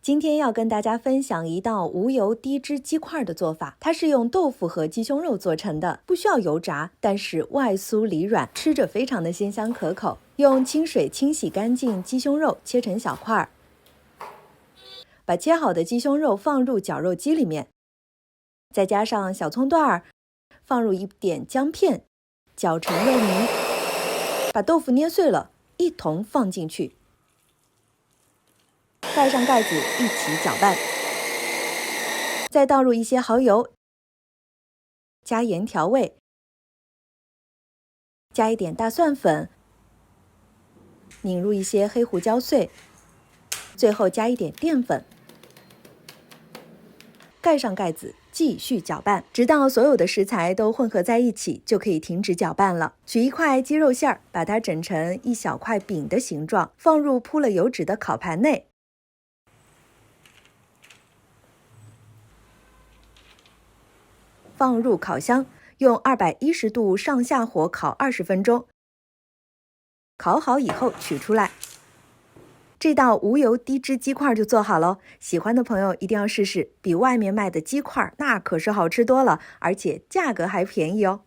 今天要跟大家分享一道无油低脂鸡块的做法，它是用豆腐和鸡胸肉做成的，不需要油炸，但是外酥里软，吃着非常的鲜香可口。用清水清洗干净鸡胸肉，切成小块，把切好的鸡胸肉放入绞肉机里面，再加上小葱段，放入一点姜片，搅成肉泥，把豆腐捏碎了一同放进去，盖上盖子一起搅拌，再倒入一些蚝油，加盐调味，加一点大蒜粉，拧入一些黑胡椒碎，最后加一点淀粉，盖上盖子继续搅拌，直到所有的食材都混合在一起，就可以停止搅拌了。取一块鸡肉馅儿，把它整成一小块饼的形状，放入铺了油纸的烤盘内，放入烤箱，用210度上下火烤20分钟。烤好以后取出来，这道无油低脂鸡块就做好了。喜欢的朋友一定要试试，比外面卖的鸡块那可是好吃多了，而且价格还便宜哦。